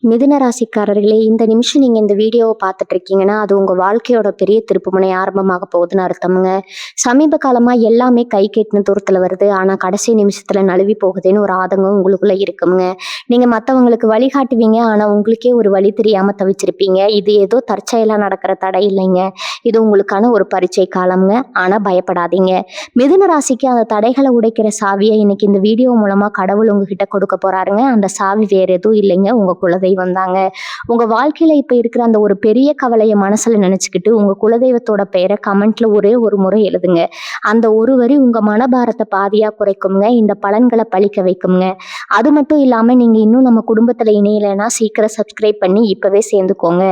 மிதுன ராசிக்காரர்களே, இந்த நிமிஷம் நீங்க இந்த வீடியோவை பார்த்துட்டு இருக்கீங்கன்னா, அது உங்க வாழ்க்கையோட பெரிய திருப்புமுனை ஆரம்பமாக போகுதுன்னு அர்த்தமுங்க. சமீப காலமா எல்லாமே கை கெட்டின தூரத்துல வருது. ஆனா கடைசி நிமிஷத்துல நழுவி போகுதுன்னு ஒரு ஆதங்கம் உங்களுக்குள்ள இருக்குங்க. நீங்க மத்தவங்களுக்கு வழிகாட்டுவீங்க. ஆனா உங்களுக்கே ஒரு வழி தெரியாம தவிச்சிருப்பீங்க. இது ஏதோ தற்செயலா நடக்கிற தடை இல்லைங்க. இது உங்களுக்கான ஒரு பரீட்சை காலம்ங்க. ஆனா பயப்படாதீங்க. மிதுன ராசிக்கு அந்த தடைகளை உடைக்கிற சாவியை இன்னைக்கு இந்த வீடியோ மூலமா கடவுள் உங்ககிட்ட கொடுக்க போறாருங்க. அந்த சாவி வேற எதுவும் இல்லைங்க, உங்க குலதெய்வம் வந்தாங்க. உங்க வாழ்க்கையில இப்ப இருக்கிற அந்த ஒரு பெரிய கவலைய மனசுல நினைச்சுக்கிட்டு உங்க குலதெய்வத்தோட பெயரை கமெண்ட்ல ஒரே ஒரு முறை எழுதுங்க. அந்த ஒரு வரி உங்க மனபாரத்தை பாதியா குறைக்குங்க. இந்த பலன்களை பழிக்க வைக்குங்க. அது மட்டும் இல்லாம நீங்க இன்னும் நம்ம குடும்பத்துல இணையலைன்னா சீக்கிரம் சப்ஸ்கிரைப் பண்ணி இப்பவே சேர்ந்துக்கோங்க.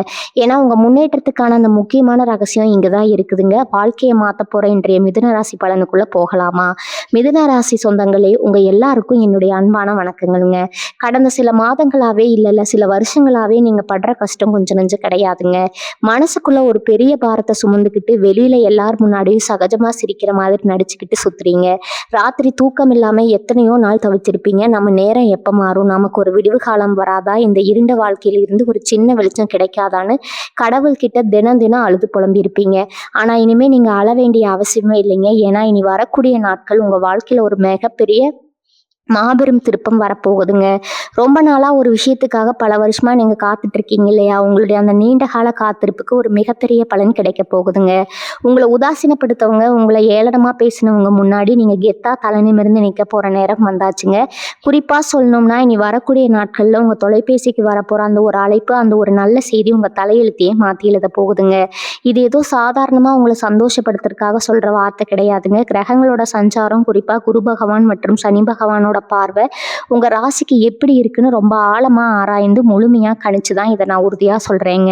ஏன்னா உங்க முன்னேற்றத்துக்கான அந்த முக்கியமான ரகசியம் இங்கதான் இருக்குதுங்க. வாழ்க்கையை மாத்த போற இன்றைய மிதுன ராசி பலனுக்குள்ள போகலாமா? மிதுன ராசி சொந்தங்களே, உங்க எல்லாருக்கும் என்னுடைய அன்பான வணக்கங்களுங்க. கடந்த சில மாதங்களாவே இல்ல சில வருஷங்களாவே நீங்க படுற கஷ்டம் கொஞ்சம் நெஞ்சம் கிடையாதுங்க. மனசுக்குள்ள ஒரு பெரிய பாரத்தை சுமந்துக்கிட்டு வெளியில எல்லார் முன்னாடியும் சகஜமா சிரிக்கிற மாதிரி நடிச்சுக்கிட்டு சுத்துறீங்க. ராத்திரி தூக்கம் இல்லாம எத்தனையோ நாள் தவிச்சிருப்பீங்க. நம்ம நேரம் எப்ப மாறும், நமக்கு ஒரு விடிவு காலம் வராதா, இந்த இருண்ட வாழ்க்கையில இருந்து ஒரு சின்ன வெளிச்சம் கிடைக்காதான்னு கடவுள் கிட்ட தினம் தினம் அழுது புலம்பி இருப்பீங்க. ஆனா இனிமே நீங்க அழ வேண்டிய அவசியமே இல்லைங்க. ஏன்னா இனி வரக்கூடிய நாட்கள் உங்க வாழ்க்கையில ஒரு மிகப்பெரிய மாபெரும் திருப்பம் வரப்போகுதுங்க. ரொம்ப நாளா ஒரு விஷயத்துக்காக பல வருஷமா நீங்க காத்துட்டு இருக்கீங்க இல்லையா? உங்களுடைய அந்த நீண்ட கால காத்திருப்புக்கு ஒரு மிகப்பெரிய பலன் கிடைக்க போகுதுங்க. உங்களை உதாசீனப்படுத்தவங்க, உங்களை ஏளனமா பேசினவங்க முன்னாடி நீங்க கெத்தா தலை நிமிர்ந்து நிக்க போற நேரம் வந்தாச்சுங்க. குறிப்பா சொல்லணும்னா, இனி வரக்கூடிய நாட்கள்ல உங்க தொலைபேசிக்கு வரப்போற அந்த ஒரு அழைப்பு, அந்த ஒரு நல்ல செய்தி உங்க தலையெழுத்தையே மாத்தி எழுத போகுதுங்க. இது ஏதோ சாதாரணமா உங்களை சந்தோஷப்படுத்துறதுக்காக சொல்ற வார்த்தை கிடையாதுங்க. கிரகங்களோட சஞ்சாரம், குறிப்பா குரு பகவான் மற்றும் சனி பகவானோட பார்வை உங்க ராசிக்கு எப்படி இருக்குன்னு ரொம்ப ஆழமா ஆராய்ந்து முழுமையா கணிச்சுதான் இதை நான் உறுதியா சொல்றேங்க.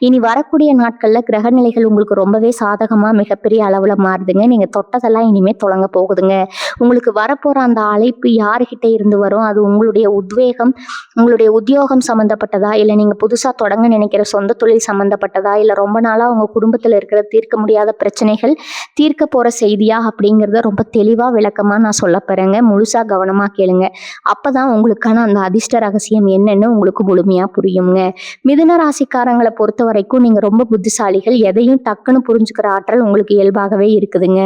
இனி வரக்கூடிய நாட்கள்ல கிரக நிலைகள் உங்களுக்கு ரொம்பவே சாதகமா மிகப்பெரிய அளவுல மாறுதுங்க. நீங்க தொட்டதெல்லாம் இனிமே தொடங்க போகுதுங்க. உங்களுக்கு வரப்போற அந்த அழைப்பு யாருகிட்ட இருந்து வரும்? அது உங்களுடைய உத்வேகம், உங்களுடைய உத்தியோகம் சம்பந்தப்பட்டதா, இல்ல நீங்க புதுசா தொடங்க நினைக்கிற சொந்த தொழில் சம்பந்தப்பட்டதா, இல்ல ரொம்ப நாளா உங்க குடும்பத்துல இருக்கிற தீர்க்க முடியாத பிரச்சனைகள் தீர்க்க போற செய்தியா அப்படிங்கிறத ரொம்ப தெளிவா விளக்கமா நான் சொல்ல போறேங்க. முழுசா கவனமா கேளுங்க. அப்பதான் உங்களுக்கான அந்த அதிர்ஷ்ட ரகசியம் என்னன்னு உங்களுக்கு முழுமையா புரியுங்க. மிதுன ராசிக்காரங்களை பொறுத்த வரைக்கும் நீங்க ரொம்ப புத்திசாலிகள். எதையும் டக்குன்னு புரிஞ்சுக்கிற ஆற்றல் உங்களுக்கு இயல்பாகவே இருக்குதுங்க.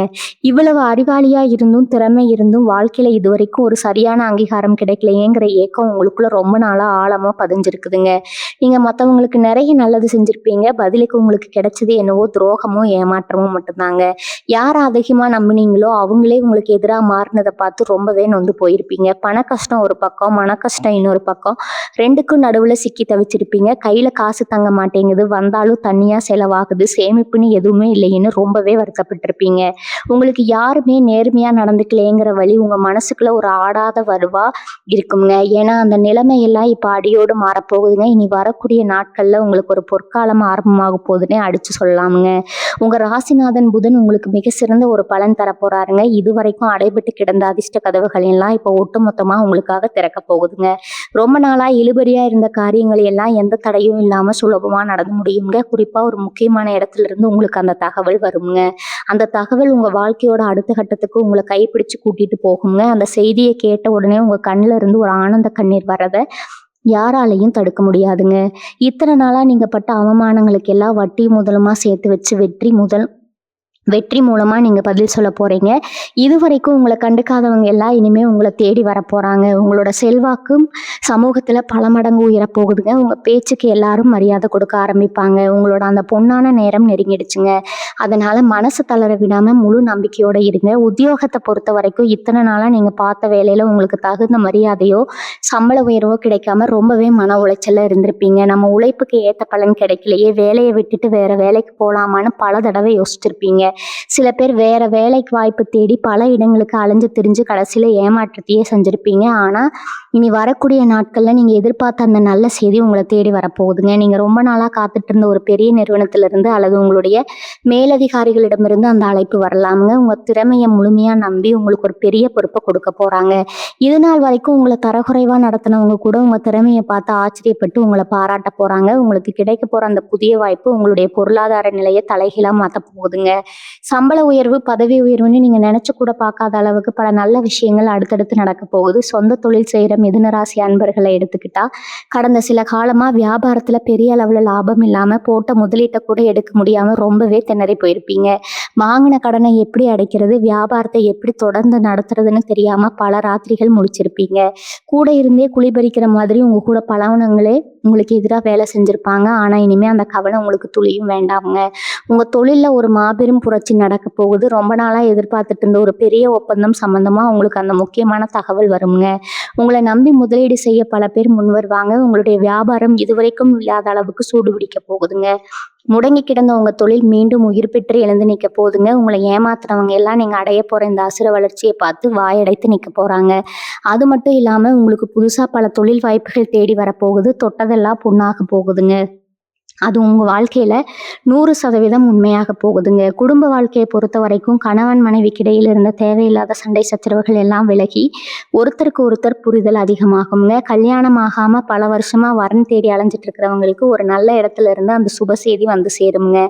இவ்வளவு அறிவாளியா இருந்தும் திறமை இருந்தும் வாழ்க்கையில இதுவரைக்கும் ஒரு சரியான அங்கீகாரம் கிடைக்கலையேங்கிற ஏக்கம் உங்களுக்குள்ள ரொம்ப நாளா ஆழமா பதிஞ்சிருக்குதுங்க. நீங்க மத்தவங்களுக்கு நிறைய நல்லது செஞ்சிருப்பீங்க. பதிலுக்கு உங்களுக்கு கிடைச்சது என்னவோ துரோகமும் ஏமாற்றமும் மட்டும்தாங்க. யார் அதிகமா நம்பினீங்களோ அவங்களே உங்களுக்கு எதிராக மாறினதை பார்த்து ரொம்பவே நொந்து போயிருப்பீங்க. பண கஷ்டம் ஒரு பக்கம், மன கஷ்டம் இன்னொரு பக்கம், ரெண்டுக்கும் நடுவுல சிக்கி தவிச்சிருப்பீங்க. கையில காசு தங்க மாட்டேங்குது, வந்தாலும் தனியா செலவாகுது, சேமிப்புன்னு எதுவுமே இல்லைன்னு ரொம்பவே வருத்தப்பட்டிருப்பீங்க. உங்களுக்கு யாருமே நேர்மையா நடந்துக்கலையேங்கிற வழி உங்க மனசுக்குள்ள ஒரு ஆடாத வருவா இருக்குங்க. ஏன்னா அந்த நிலைமையெல்லாம் இப்ப அடியோடு மாறப்போகுதுங்க. இனி வரக்கூடிய நாட்கள்ல உங்களுக்கு ஒரு பொற்காலம் ஆரம்பமாக போகுதுன்னே அடிச்சு சொல்லலாமுங்க. உங்க ராசிநாதன் புதன் உங்களுக்கு மிக சிறந்த ஒரு பலன் தரப்போறாருங்க. இதுவரைக்கும் அடைபட்டு கிடந்த அதிர்ஷ்ட கதவுகள் எல்லாம் இப்போ ஒட்டுமொத்தமா உங்களுக்காக திறக்க போகுதுங்க. ரொம்ப நாளா இழுபறியா இருந்த காரியங்கள் எல்லாம் எந்த தடையும் இல்லாம சுலபமா நடந்து முடியுங்க. குறிப்பா ஒரு முக்கியமான இடத்துல இருந்து உங்களுக்கு அந்த தகவல் வருங்க. அந்த தகவல் உங்க வாழ்க்கையோட அடுத்த கட்டத்துக்கு உங்களை கைப்பிடிச்சு கூட்டிட்டு போகுங்க. அந்த செய்தியை கேட்ட உடனே உங்க கண்ணுல இருந்து ஒரு ஆனந்த கண்ணீர் வர்றத யாராலையும் தடுக்க முடியாதுங்க. இத்தனை நாளா நீங்க பட்ட அவமானங்களுக்கு எல்லாம் வட்டி முதலுமா சேர்த்து வச்சு வெற்றி மூலமா நீங்க பதில் சொல்ல போறீங்க. இதுவரைக்கும் உங்களை கண்டுக்காதவங்க எல்லாம் இனிமே உங்களை தேடி வர போறாங்க. உங்களோட செல்வாக்கும் சமூகத்துல பல மடங்கு உயரப்போகுதுங்க. உங்க பேச்சுக்கு எல்லாரும் மரியாதை கொடுக்க ஆரம்பிப்பாங்க. உங்களோட அந்த பொன்னான நேரம் நெருங்கிடுச்சுங்க. அதனால மனசு தளர விடாம முழு நம்பிக்கையோட இருங்க. உத்தியோகத்தை பொறுத்த வரைக்கும் இத்தனை நாளா நீங்க பார்த்த வேலையில உங்களுக்கு தகுந்த மரியாதையோ சம்பள உயர்வோ கிடைக்காம ரொம்பவே மன உளைச்சல்ல இருந்திருப்பீங்க. நம்ம உழைப்புக்கு ஏத்த பலன் கிடைக்கலையே, வேலையை விட்டுட்டு வேற வேலைக்கு போலாமான்னு பல தடவை யோசிச்சிருப்பீங்க. சில பேர் வேற வேலைக்கு வாய்ப்பு தேடி பல இடங்களுக்கு அலைஞ்சு திரிஞ்சு கடைசியில ஏமாற்றத்தையே செஞ்சிருப்பீங்க. ஆனா இனி வரக்கூடிய நாட்கள்ல நீங்க எதிர்பார்த்த அந்த நல்ல செய்தி உங்களை தேடி வரப்போகுதுங்க. நீங்க ரொம்ப நாளா காத்துட்டு இருந்த ஒரு பெரிய நிறுவனத்திலிருந்து அல்லது உங்களுடைய மேலதிகாரிகளிடமிருந்து அந்த அழைப்பு வரலாமுங்க. உங்க திறமையை முழுமையா நம்பி உங்களுக்கு ஒரு பெரிய பொறுப்பை கொடுக்க போறாங்க. இது நாள் வரைக்கும் உங்களை தரக்குறைவா நடத்தினவங்க கூட உங்க திறமையை பார்த்து ஆச்சரியப்பட்டு உங்களை பாராட்ட போறாங்க. உங்களுக்கு கிடைக்க போற அந்த புதிய வாய்ப்பு உங்களுடைய பொருளாதார நிலையை தலைகீழா மாத்த போகுதுங்க. சம்பள உயர்வு, பதவி உயர்வுன்னு நீங்க நினைச்சு கூட பார்க்காத அளவுக்கு பல நல்ல விஷயங்கள் அடுத்தடுத்து நடக்க போகுது. சொந்த தொழில் செய்யற மிதுன ராசி அன்பர்களை எடுத்துக்கிட்டா, கடந்த சில காலமா வியாபாரத்துல பெரிய அளவுல லாபம் இல்லாம போட்ட முதலீட்ட கூட எடுக்க முடியாம ரொம்பவே திணறி போயிருப்பீங்க. வாங்கின கடனை எப்படி அடைக்கிறது, வியாபாரத்தை எப்படி தொடர்ந்து நடத்துறதுன்னு தெரியாம பல ராத்திரிகள் முழிச்சிருப்பீங்க. கூட இருந்தே குழி பறிக்கிற மாதிரி உங்க கூட பழகுனவங்களே உங்களுக்கு எதிரா வேலை செஞ்சிருப்பாங்க. ஆனா இனிமே அந்த கவலை உங்களுக்கு துளியும் வேண்டாமுங்க. உங்க தொழில்ல ஒரு மாபெரும் புரட்சி நடக்க போகுது. ரொம்ப நாளா எதிர்பார்த்துட்டு இருந்த ஒரு பெரிய ஒப்பந்தம் சம்பந்தமா உங்களுக்கு அந்த முக்கியமான தகவல் வருங்க. உங்களை நம்பி முதலீடு செய்ய பல பேர் முன் வருவாங்க. உங்களுடைய வியாபாரம் இதுவரைக்கும் இல்லாத அளவுக்கு சூடு பிடிக்க போகுதுங்க. முடங்கி கிடந்த உங்க தொழில் மீண்டும் உயிர் பெற்று எழுந்து நிக்க போகுதுங்க. உங்களை ஏமாத்துறவங்க எல்லாம் நீங்க அடைய போற இந்த அசுர வளர்ச்சியை பார்த்து வாயடைத்து நிக்க போறாங்க. அது மட்டும் இல்லாம உங்களுக்கு புதுசா பல தொழில் வாய்ப்புகள் தேடி வரப்போகுது. தொட்டதெல்லாம் பொண்ணாக போகுதுங்க. அது உங்க வாழ்க்கையில 100% உண்மையாக போகுதுங்க. குடும்ப வாழ்க்கையை பொறுத்த வரைக்கும் கணவன் மனைவிக்கு இடையில் இருந்த தேவையில்லாத சண்டை சச்சரவுகள் எல்லாம் விலகி ஒருத்தருக்கு ஒருத்தர் புரிதல் அதிகமாகுங்க. கல்யாணம் ஆகாம பல வருஷமா வரன் தேடி அலைஞ்சிட்டு இருக்கிறவங்களுக்கு ஒரு நல்ல இடத்துல இருந்து அந்த சுப செய்தி வந்து சேருங்க.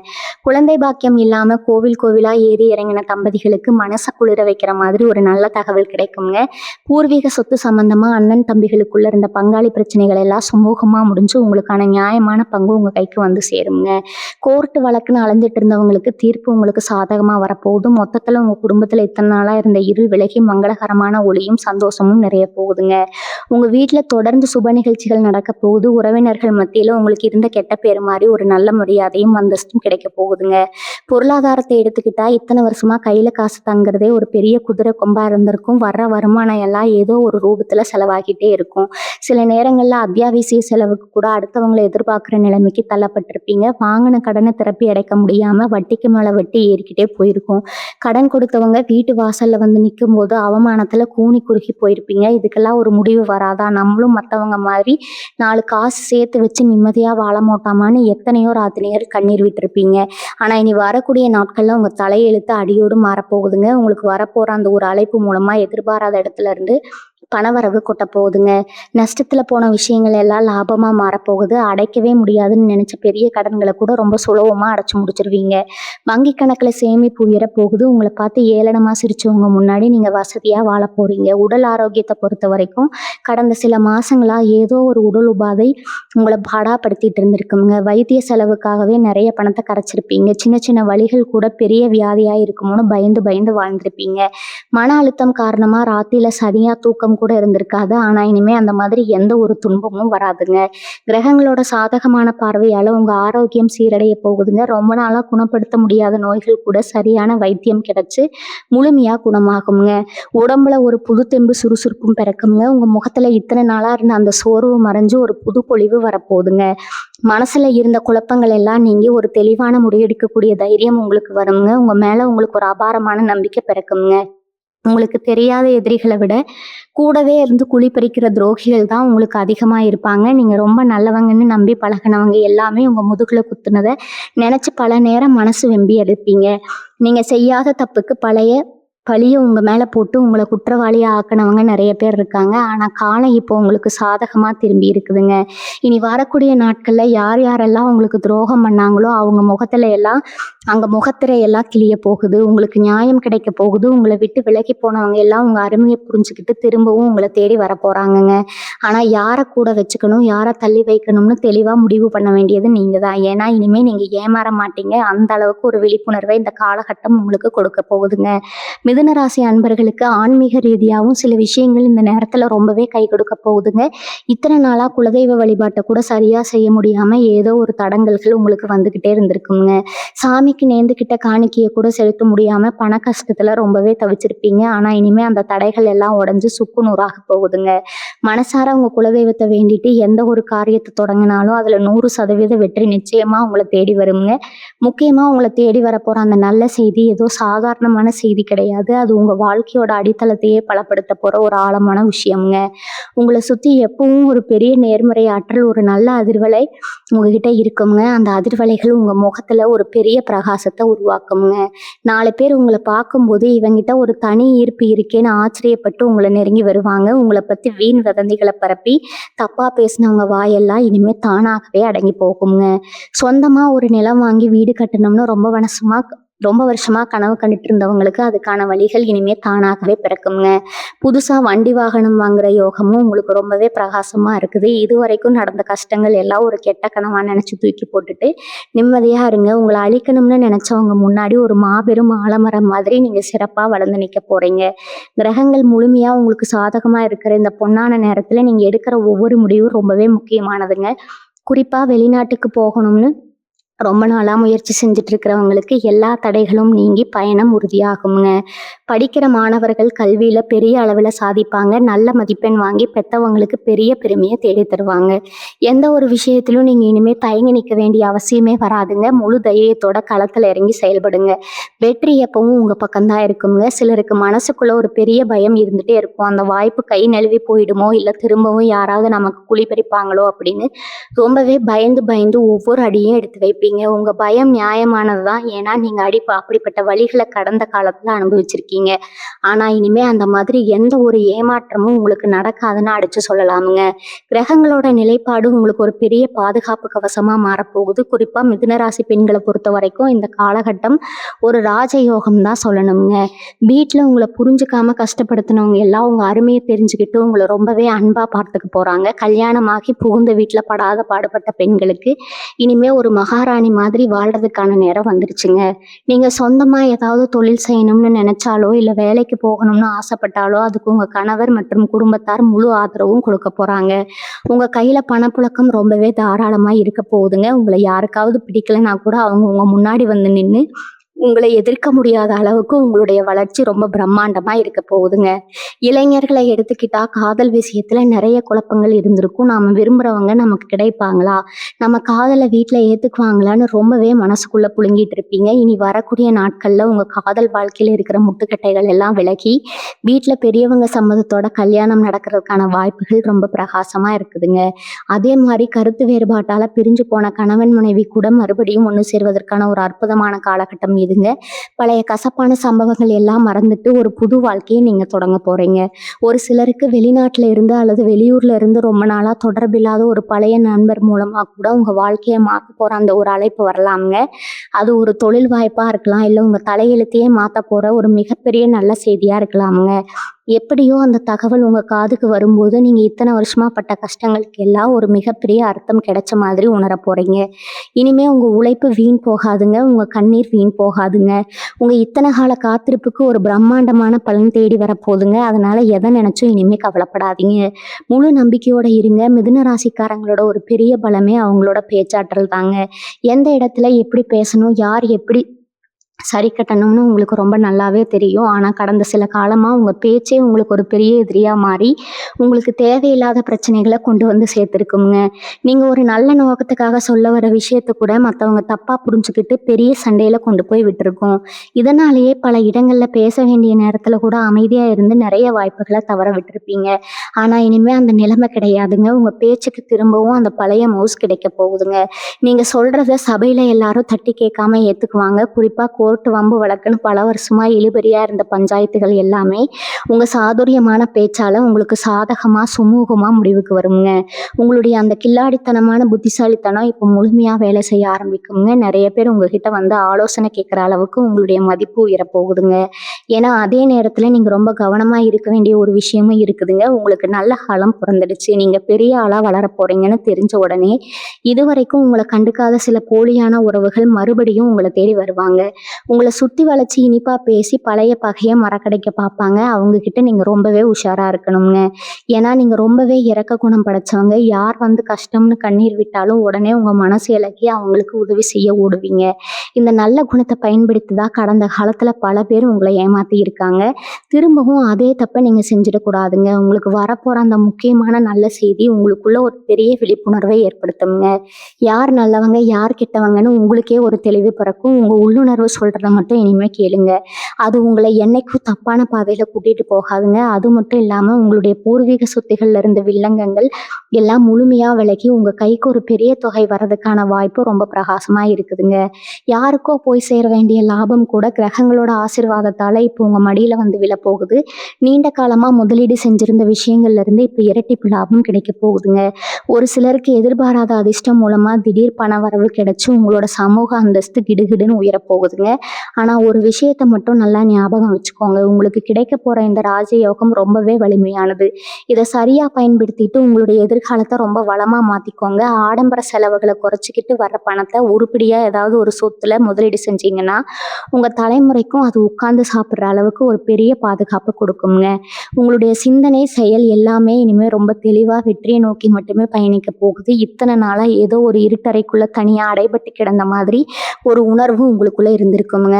குழந்தை பாக்கியம் இல்லாம கோவில் கோவிலா ஏறி இறங்கின தம்பதிகளுக்கு மனசை குளிர வைக்கிற மாதிரி ஒரு நல்ல தகவல் கிடைக்குங்க. பூர்வீக சொத்து சம்பந்தமா அண்ணன் தம்பிகளுக்குள்ள இருந்த பங்காளி பிரச்சனைகள் எல்லாம் சுமூகமா முடிஞ்சு உங்களுக்கான நியாயமான பங்கு உங்க கைக்கு வந்து சேருங்க. கோர்ட்டு வழக்குன்னு அலைஞ்சிட்டு இருந்தவங்களுக்கு தீர்ப்பு உங்களுக்கு சாதகமா வரப்போகுது. மொத்தத்துல உங்க குடும்பத்துல இத்தனை நாளா இருந்த இருள் விலகி மங்களகரமான ஒளியும் சந்தோஷமும் நிறைய போகுதுங்க. உங்க வீட்டுல தொடர்ந்து சுப நிகழ்ச்சிகள் நடக்க போகுது. உறவினர்கள் மத்தியில உங்களுக்கு இருந்த கெட்ட பேர் மாதிரி ஒரு நல்ல மரியாதையும் அந்தஸ்தும் கிடைக்க போகுதுங்க. பொருளாதாரத்தை எடுத்துக்கிட்டா இத்தனை வருஷமா கையில காசு தங்குறதே ஒரு பெரிய குதிரை கொம்பா இருந்திருக்கும். வர்ற வருமானம் எல்லாம் ஏதோ ஒரு ரூபத்துல செலவாகிட்டே இருக்கும். சில நேரங்கள்ல அத்தியாவசிய செலவுக்கு கூட அடுத்தவங்களை எதிர்பார்க்கிற நிலைமைக்கு தள்ளப்பட்டிருப்பீங்க. வாங்கின கடனை திருப்பி அடைக்க முடியாம வட்டிக்கு மேல வட்டி ஏறிக்கிட்டே போயிருக்கும். கடன் கொடுத்தவங்க வீட்டு வாசல்ல வந்து நிற்கும் போது அவமானத்துல கூனி குறுகி போயிருப்பீங்க. இதுக்கெல்லாம் ஒரு முடிவு வராதா, நம்மளும் மற்றவங்க மாதிரி 4 காசு சேர்த்து வச்சு நிம்மதியா வாழ மாட்டோமான்னு எத்தனையோ ராத்திரிகள் கண்ணீர் விட்டுருப்பீங்க. ஆனா இனி வரக்கூடிய நாட்கள்ல உங்க தலையெழுத்து அடியோடு மாறப்போகுதுங்க. உங்களுக்கு வரப்போற அந்த ஒரு அழைப்பு மூலமா எதிர்பாராத இடத்துல இருந்து பணவரவு கொட்ட போகுதுங்க. நஷ்டத்துல போன விஷயங்கள் எல்லாம் லாபமா மாறப்போகுது. அடைக்கவே முடியாதுன்னு நினைச்ச பெரிய கடன்களை கூட ரொம்ப சுலபமா அடைச்சு முடிச்சிருவீங்க. வங்கி கணக்குல சேமிப்பு உயர போகுது. உங்களை பார்த்து ஏளனமா சிரிச்சவங்க முன்னாடி நீங்க வசதியா வாழ போறீங்க. உடல் ஆரோக்கியத்தை பொறுத்த வரைக்கும் கடந்த சில மாசங்களா ஏதோ ஒரு உடல் உபாதை உங்களை பாடாப்படுத்திட்டு இருந்திருக்குங்க. வைத்திய செலவுக்காகவே நிறைய பணத்தை கரைச்சிருப்பீங்க. சின்ன சின்ன வலிகள் கூட பெரிய வியாதியா இருக்குமோன்னு பயந்து பயந்து வாழ்ந்திருப்பீங்க. மன அழுத்தம் காரணமா ராத்திரில சரியா தூக்கம் கூட இருந்திருக்காது. ஆனா இனிமே அந்த மாதிரி எந்த ஒரு துன்பமும் வராதுங்க. கிரகங்களோட சாதகமான பார்வையால உங்க ஆரோக்கியம் சீரடைய போகுதுங்க. ரொம்ப நாளா குணப்படுத்த முடியாத நோய்கள் கூட சரியான வைத்தியம் கிடைச்சு முழுமையா குணமாகுங்க. உடம்புல ஒரு புது தெம்பு சுறுசுறுப்பும் பிறக்குங்க. உங்க முகத்துல இத்தனை நாளா இருந்த அந்த சோர்வு மறைஞ்சு ஒரு புது பொலிவு வரப்போகுதுங்க. மனசுல இருந்த குழப்பங்கள் எல்லாம் நீங்கி ஒரு தெளிவான முடிவெடுக்கக்கூடிய தைரியம் உங்களுக்கு வருங்க. உங்க மேல உங்களுக்கு ஒரு அபாரமான நம்பிக்கை பிறக்குங்க. உங்களுக்கு தெரியாத எதிரிகளை விட கூடவே இருந்து குழி பறிக்கிற துரோகிகள் தான் உங்களுக்கு அதிகமா இருப்பாங்க. நீங்க ரொம்ப நல்லவங்கன்னு நம்பி பழகினவங்க எல்லாமே உங்க முதுகுல குத்துனதை நினைச்சு பல நேரம் மனசு வெம்பி எடுப்பீங்க. நீங்க செய்யாத தப்புக்கு பழிய உங்க மேல போட்டு உங்களை குற்றவாளியா ஆக்கினவங்க நிறைய பேர் இருக்காங்க. ஆனா காலம் இப்போ உங்களுக்கு சாதகமா திரும்பி இருக்குதுங்க. இனி வரக்கூடிய நாட்கள்ல யார் யாரெல்லாம் உங்களுக்கு துரோகம் பண்ணாங்களோ அவங்க முகத்திரை எல்லாம் கிளிய போகுது. உங்களுக்கு நியாயம் கிடைக்க போகுது. உங்களை விட்டு விலகி போனவங்க எல்லாம் உங்க அருமையை புரிஞ்சுக்கிட்டு திரும்பவும் உங்களை தேடி வர போறாங்கங்க. ஆனா யாரை கூட வச்சுக்கணும், யாரை தள்ளி வைக்கணும்னு தெளிவா முடிவு பண்ண வேண்டியது நீங்க தான். ஏன்னா இனிமே நீங்க ஏமாற மாட்டீங்க. அந்த அளவுக்கு ஒரு விழிப்புணர்வை இந்த காலகட்டம் உங்களுக்கு கொடுக்க போகுதுங்க. மிதுன ராசி அன்பர்களுக்கு ஆன்மீக ரீதியாகவும் சில விஷயங்கள் இந்த நேரத்துல ரொம்பவே கை கொடுக்க போகுதுங்க. இத்தனை நாளா குலதெய்வ வழிபாட்டை கூட சரியா செய்ய முடியாம ஏதோ ஒரு தடங்கல்கள் உங்களுக்கு வந்துகிட்டே இருந்திருக்குங்க. சாமிக்கு நேர்ந்துகிட்ட காணிக்கையை கூட செலுத்த முடியாம பண கஷ்டத்துல ரொம்பவே தவிச்சிருப்பீங்க. ஆனா இனிமே அந்த தடைகள் எல்லாம் உடைஞ்சு சுக்கு நூறாக போகுதுங்க. மனசார உங்க குலதெய்வத்தை வேண்டிட்டு எந்த ஒரு காரியத்தை தொடங்கினாலும் அதுல 100% வெற்றி நிச்சயமா உங்களை தேடி வருங்க. முக்கியமா உங்களை தேடி வரப்போற அந்த நல்ல செய்தி ஏதோ சாதாரணமான செய்தி கிடையாது. அது உங்க வாழ்க்கையோட அடித்தளத்தையே பலப்படுத்த போற ஒரு ஆழமான விஷயம்ங்க. உங்களை சுத்தி எப்பவும் ஒரு பெரிய நேர்மறை ஆற்றல், ஒரு நல்ல அதிர்வலை உங்ககிட்ட இருக்குங்க. அந்த அதிர்வலைகள் உங்க முகத்துல ஒரு பெரிய பிரகாசத்தை உருவாக்குங்க. 4 பேர் உங்களை பார்க்கும்போது இவங்கிட்ட ஒரு தனி ஈர்ப்பு இருக்கேன்னு ஆச்சரியப்பட்டு உங்களை நெருங்கி வருவாங்க. உங்களை பத்தி வீண் வதந்திகளை பரப்பி தப்பா பேசினவங்க வாயெல்லாம் இனிமே தானாகவே அடங்கி போகுங்க. சொந்தமா ஒரு நிலம் வாங்கி வீடு கட்டணும்னு ரொம்ப ரொம்ப வருஷமா கனவு கண்டுட்டு இருந்தவங்களுக்கு அதுக்கான வழிகள் இனிமே தானாகவே பிறக்குங்க. புதுசா வண்டி வாகனம் வாங்குற யோகமும் உங்களுக்கு ரொம்பவே பிரகாசமா இருக்குது. இதுவரைக்கும் நடந்த கஷ்டங்கள் எல்லாம் ஒரு கெட்ட கனவா நினைச்சு தூக்கி போட்டுட்டு நிம்மதியா இருங்க. உங்களை அழிக்கணும்னு நினைச்சவங்க முன்னாடி ஒரு மாபெரும் ஆலமரம் மாதிரி நீங்க சிறப்பா வளர்ந்து நிக்க போறீங்க. கிரகங்கள் முழுமையா உங்களுக்கு சாதகமா இருக்கிற இந்த பொன்னான நேரத்துல நீங்க எடுக்கிற ஒவ்வொரு முடிவும் ரொம்பவே முக்கியமானதுங்க. குறிப்பா வெளிநாட்டுக்கு போகணும்னு ரொம்ப நாளா முயற்சி செஞ்சுட்டு இருக்கிறவங்களுக்கு எல்லா தடைகளும் நீங்கி பயணம் உறுதியாகுங்க. படிக்கிற மாணவர்கள் கல்வியில பெரிய அளவில் சாதிப்பாங்க. நல்ல மதிப்பெண் வாங்கி பெத்தவங்களுக்கு பெரிய பெருமையை தேடி தருவாங்க. எந்த ஒரு விஷயத்திலும் நீங்க இனிமே தயங்கி நிற்க வேண்டிய அவசியமே வராதுங்க. முழு தைரியத்தோட களத்துல இறங்கி செயல்படுங்க. வெற்றி எப்பவும் உங்க பக்கம்தான் இருக்குங்க. சிலருக்கு மனசுக்குள்ள ஒரு பெரிய பயம் இருந்துட்டே இருக்கும். அந்த வாய்ப்பு கை நழுவி போயிடுமோ, இல்லை திரும்பவும் யாராவது நமக்கு குழி பறிப்பாங்களோ அப்படின்னு ரொம்பவே பயந்து பயந்து ஒவ்வொரு அடியும் எடுத்து வைப்பீங்க. உங்க பயம் நியாயமானதுதான். ஏன்னா நீங்க அப்படிப்பட்ட வழிகளை கடந்த காலத்துல அனுபவிச்சிருக்கீங்க. ஆனா இனிமே அந்த மாதிரி எந்த ஒரு ஏமாற்றமும் உங்களுக்கு நடக்காதுன்னு அடிச்சு சொல்லலாமுங்க. கிரகங்களோட நிலைப்பாடு உங்களுக்கு ஒரு பெரிய பாதுகாப்பு கவசமா மாறப்போகுது. குறிப்பா மிதுனராசி பெண்களை பொறுத்த வரைக்கும் இந்த காலகட்டம் ஒரு ராஜயோகம் தான் சொல்லணுங்க. வீட்டுல உங்களை புரிஞ்சுக்காம கஷ்டப்படுத்தினவங்க எல்லாம் உங்க அருமையை தெரிஞ்சுக்கிட்டு உங்களை ரொம்பவே அன்பா பார்த்துக்க போறாங்க. கல்யாணமாகி புகுந்த வீட்டுல படாத பாடுபட்ட பெண்களுக்கு இனிமே ஒரு மகாராணி மாதிரி வாழ்றதுக்கான நேரம் வந்துருச்சுங்க. நீங்க சொந்தமா ஏதாவது தொழில் செய்யணும்னு நினைச்சாலோ, இல்ல வேலைக்கு போகணும்னு ஆசைப்பட்டாலோ அதுக்கு உங்க கணவர் மற்றும் குடும்பத்தார் முழு ஆதரவும் கொடுக்க போறாங்க. உங்க கையில பணப்புழக்கம் ரொம்பவே தாராளமா இருக்க போகுதுங்க. உங்களை யாருக்காவது பிடிக்கலன்னா கூட அவங்க உங்க முன்னாடி வந்து நின்று உங்களை எதிர்க்க முடியாத அளவுக்கு உங்களுடைய வளர்ச்சி ரொம்ப பிரம்மாண்டமா இருக்க போகுதுங்க. இளைஞர்களை எடுத்துக்கிட்டா காதல் விஷயத்துல நிறைய குழப்பங்கள் இருந்திருக்கும். நாம விரும்புறவங்க நமக்கு கிடைப்பாங்களா, நம்ம காதலை வீட்டுல ஏத்துக்குவாங்களான்னு ரொம்பவே மனசுக்குள்ள புழுங்கிட்டு இருப்பீங்க. இனி வரக்கூடிய நாட்கள்ல உங்க காதல் வாழ்க்கையில இருக்கிற முட்டுக்கட்டைகள் எல்லாம் விலகி வீட்டுல பெரியவங்க சம்மதத்தோட கல்யாணம் நடக்கிறதுக்கான வாய்ப்புகள் ரொம்ப பிரகாசமா இருக்குதுங்க. அதே மாதிரி கருத்து வேறுபாட்டால பிரிஞ்சு போன கணவன் மனைவி கூட மறுபடியும் ஒன்று சேர்வதற்கான ஒரு அற்புதமான காலகட்டம் இதுங்க. பழைய கசப்பான சம்பவங்கள் எல்லாம் மறந்துட்டு ஒரு புது வாழ்க்கையை நீங்க தொடங்க போறீங்க. ஒரு சிலருக்கு வெளிநாட்டுல இருந்து அல்லது வெளியூர்ல இருந்து ரொம்ப நாளா தொடர்பில்லாத ஒரு பழைய நண்பர் மூலமா கூட உங்க வாழ்க்கையை மாற்ற போற அந்த ஒரு அழைப்பு வரலாமுங்க. அது ஒரு தொழில் வாய்ப்பா இருக்கலாம், இல்லை உங்க தலையெழுத்தையே மாத்த போற ஒரு மிகப்பெரிய நல்ல செய்தியா இருக்கலாமுங்க. எப்படியோ அந்த தகவல் உங்க காதுக்கு வரும்போது நீங்க இத்தனை வருஷமா பட்ட கஷ்டங்களுக்கு எல்லாம் ஒரு மிகப்பெரிய அர்த்தம் கிடைச்ச மாதிரி உணர போறீங்க. இனிமே உங்க உழைப்பு வீண் போகாதுங்க. உங்க கண்ணீர் வீண் போகாதுங்க. உங்க இத்தனை கால காத்திருப்புக்கு ஒரு பிரம்மாண்டமான பலன் தேடி வரப்போகுதுங்க. அதனால எதை நினைச்சும் இனிமே கவலைப்படாதீங்க. முழு நம்பிக்கையோட இருங்க. மிதுன ராசிக்காரங்களோட ஒரு பெரிய பலமே அவங்களோட பேச்சாற்றல் தாங்க. எந்த இடத்துல எப்படி பேசணும், யார் எப்படி சரி கட்டணும்னு உங்களுக்கு ரொம்ப நல்லாவே தெரியும். ஆனா கடந்த சில காலமா உங்க பேச்சே உங்களுக்கு ஒரு பெரிய எதிரியா மாறி உங்களுக்கு தேவையில்லாத பிரச்சனைகளை கொண்டு வந்து சேர்த்துருக்குங்க. நீங்க ஒரு நல்ல நோக்கத்துக்காக சொல்ல வர விஷயத்த கூட மற்றவங்க தப்பா புரிஞ்சுக்கிட்டு பெரிய சண்டையில கொண்டு போய் விட்டுருக்கோம். இதனாலேயே பல இடங்கள்ல பேச வேண்டிய நேரத்துல கூட அமைதியா இருந்து நிறைய வாய்ப்புகளை தவற விட்டுருப்பீங்க. ஆனா இனிமே அந்த நிலைமை கிடையாதுங்க. உங்க பேச்சுக்கு திரும்பவும் அந்த பழைய மவுஸ் கிடைக்க போகுதுங்க. நீங்க சொல்றத சபையில எல்லாரும் தட்டி கேட்காம ஏத்துக்குவாங்க. குறிப்பா கோர்ட்டு வம்பு வழக்குன்னு பல வருஷமா இழுபறியா இருந்த பஞ்சாயத்துகள் எல்லாமே உங்க சாதுரியமான பேச்சால உங்களுக்கு சாதகமா சுமூகமா முடிவுக்கு வருங்க. உங்களுடைய அந்த கில்லாடித்தனமான புத்திசாலித்தனம் இப்போ முழுமையா வேலை செய்ய ஆரம்பிக்குங்க. நிறைய பேர் உங்ககிட்ட வந்து ஆலோசனை கேட்குற அளவுக்கு உங்களுடைய மதிப்பு உயரப்போகுதுங்க. ஏன்னா அதே நேரத்துல நீங்க ரொம்ப கவனமா இருக்க வேண்டிய ஒரு விஷயமும் இருக்குதுங்க. உங்களுக்கு நல்ல காலம் பிறந்துடுச்சு. நீங்க பெரிய ஆளா வளர போறீங்கன்னு தெரிஞ்ச உடனே இதுவரைக்கும் உங்களை கண்டுக்காத சில போலியான உறவுகள் மறுபடியும் உங்களை தேடி வருவாங்க. உங்களை சுத்தி வளைச்சு இனிப்பா பேசி பழைய பகையை மறக்கடைக்க பார்ப்பாங்க. அவங்க கிட்ட நீங்க ரொம்பவே உஷாரா இருக்கணுங்க. ஏன்னா நீங்க ரொம்பவே இரக்க குணம் படைச்சவங்க. யார் வந்து கஷ்டம்னு கண்ணீர் விட்டாலும் உடனே உங்க மனசு இலக்கி அவங்களுக்கு உதவி செய்ய ஓடுவீங்க. இந்த நல்ல குணத்தை பயன்படுத்தி தான் கடந்த காலத்துல பல பேர் உங்களை ஏமாத்தி இருக்காங்க. திரும்பவும் அதே தப்பை நீங்க செஞ்சிடக்கூடாதுங்க. உங்களுக்கு வரப்போற அந்த முக்கியமான நல்ல செய்தி உங்களுக்குள்ள ஒரு பெரிய விழிப்புணர்வை ஏற்படுத்துங்க. யார் நல்லவங்க யார் கெட்டவங்கன்னு உங்களுக்கே ஒரு தெளிவு பிறக்கும். உங்க உள்ளுணர்வு சொல்றதை மட்டும் இனிமே கேளுங்க. அது உங்களை என்னைக்கும் தப்பான பாதையில கூட்டிட்டு போகாதுங்க. அது மட்டும் இல்லாம உங்களுடைய பூர்வீக சொத்துகள்ல இருந்த வில்லங்கங்கள் எல்லாம் முழுமையா விலகி உங்க கைக்கு ஒரு பெரிய தொகை வர்றதுக்கான வாய்ப்பு ரொம்ப பிரகாசமா இருக்குதுங்க. யார் யாருக்கோ போய் சேர வேண்டிய லாபம் கூட கிரகங்களோட ஆசீர்வாதத்தால இப்போ உங்க மடியில வந்து விழப்போகுது. நீண்ட காலமா முதலீடு செஞ்சிருந்த விஷயங்கள்ல இருந்து இப்போ இரட்டிப்பு லாபம் கிடைக்க போகுதுங்க. ஒரு சிலருக்கு எதிர்பாராத அதிர்ஷ்டம் மூலமா திடீர் பண வரவு கிடைச்சு உங்களோட சமூக அந்தஸ்து கிடுகிடுன்னு உயரப்போகுதுங்க. ஆனா ஒரு விஷயத்த மட்டும் நல்லா ஞாபகம் வச்சுக்கோங்க. உங்களுக்கு கிடைக்க போற இந்த ராஜயோகம் ரொம்பவே வலிமையானது. இத சரியா பயன்படுத்திட்டு உங்களுடைய எதிர்காலத்த ரொம்ப வளமா மாத்திக்கோங்க. ஆடம்பர செலவுகள குறைச்சுக்கிட்டு வர்ற பணத்த உருப்படியா ஏதாவது ஒரு சொத்துல முதலீடு செஞ்சீங்கன்னா, உங்க தலைமுறைக்கும் அது உட்கார்ந்து சாப்பிடுற அளவுக்கு ஒரு பெரிய பாதுகாப்பு கொடுக்குங்க. உங்களுடைய சிந்தனை, செயல் எல்லாமே இனிமே ரொம்ப தெளிவா வெற்றியை நோக்கி மட்டுமே பயணிக்க போகுது. இத்தனை நாளா ஏதோ ஒரு இருட்டறைக்குள்ள தனியா அடைபட்டு கிடந்த மாதிரி ஒரு உணர்வு உங்களுக்குள்ள இருந்திருக்குங்க.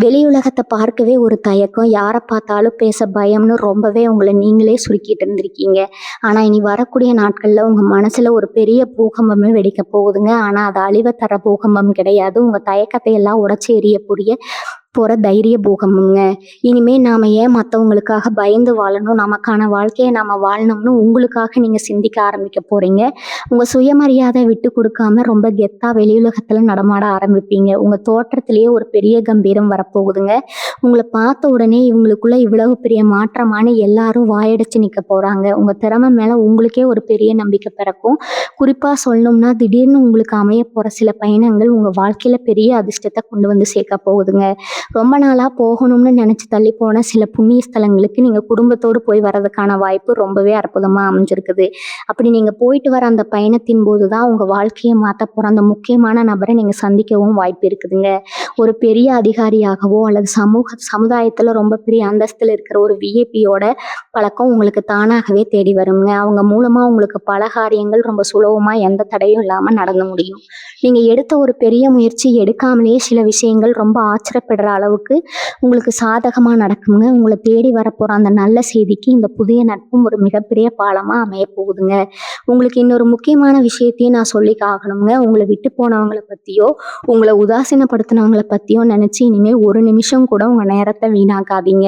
வெளியுலகத்த பார்க்கவே ஒரு தயக்கம், யார பார்த்தாலும் பேச பயம்னு ரொம்பவே உங்கள நீங்களே சுருக்கிட்டு இருந்திருக்கீங்க. ஆனா இனி வரக்கூடிய நாட்கள்ல உங்க மனசுல ஒரு பெரிய பூகம்பமே வெடிக்க போகுதுங்க. ஆனா அது அழிவ தர பூகம்பம் கிடையாது. உங்க தயக்கத்தை எல்லாம் உடைச்சு எறியக்கூடிய போற தைரிய பூகம்பம்ங்க. இனிமே நாம ஏன் மத்தவங்களுக்காக பயந்து வாழணும், நமக்கான வாழ்க்கைய நாம வாழணும்னு உங்களுக்காக நீங்க சிந்திக்க ஆரம்பிக்க போறீங்க. உங்க சுயமரியாதை விட்டு கொடுக்காம ரொம்ப கெத்தா வெளியுலகத்துல நடமாட ஆரம்பிப்பீங்க. உங்க தோற்றத்திலேயே ஒரு பெரிய கம்பீரம் வரப்போகுதுங்க. உங்களை பார்த்த உடனே இவங்களுக்குள்ள இவ்வளவு பெரிய மாற்றமானு எல்லாரும் வாயடைச்சு நிக்க போறாங்க. உங்க திறமை மேல உங்களுக்கே ஒரு பெரிய நம்பிக்கை பிறக்கும். குறிப்பா சொல்லணும்னா திடீர்னு உங்களுக்கு அமைய போற சில பயணங்கள் உங்க வாழ்க்கையில பெரிய அதிர்ஷ்டத்தை கொண்டு வந்து சேர்க்க போகுதுங்க. ரொம்ப நாளா போகணும்னு நினைச்சு தள்ளி போன சில புண்ணிய ஸ்தலங்களுக்கு நீங்க குடும்பத்தோடு போய் வர்றதுக்கான வாய்ப்பு ரொம்பவே அற்புதமா அமைஞ்சிருக்குது. அப்படி நீங்க போயிட்டு வர அந்த பயணத்தின் போதுதான் உங்க வாழ்க்கையை மாத்த போற அந்த முக்கியமான நபரை நீங்க சந்திக்கவும் வாய்ப்பு இருக்குதுங்க. ஒரு பெரிய அதிகாரியாகவோ அல்லது சமுதாயத்துல ரொம்ப பெரிய அந்தஸ்துல இருக்கிற ஒரு விஐபியோட பழக்கம் உங்களுக்கு தானாகவே தேடி வருங்க. அவங்க மூலமா உங்களுக்கு பல காரியங்கள் ரொம்ப சுலபமா எந்த தடையும் இல்லாம நடந்து முடியும். நீங்க எடுத்த ஒரு பெரிய முயற்சி எடுக்காமலேயே சில விஷயங்கள் ரொம்ப ஆச்சரியப்படுற அளவுக்கு உங்களுக்கு சாதகமா நடக்குங்க. உங்களை தேடி வரப்போற அந்த நல்ல செய்திக்கு இந்த புதிய நட்பும் ஒரு மிகப்பெரிய பாலமா அமைய போகுதுங்க. உங்களுக்கு இன்னொரு முக்கியமான விஷயத்தையும் நான் சொல்லி ஆகணுங்க. உங்களை விட்டு போனவங்களை பத்தியோ உங்களை உதாசீனப்படுத்தினவங்களை பத்தியோ நினைச்சு இனிமே ஒரு நிமிஷம் கூட உங்க நேரத்தை வீணாக்காதீங்க.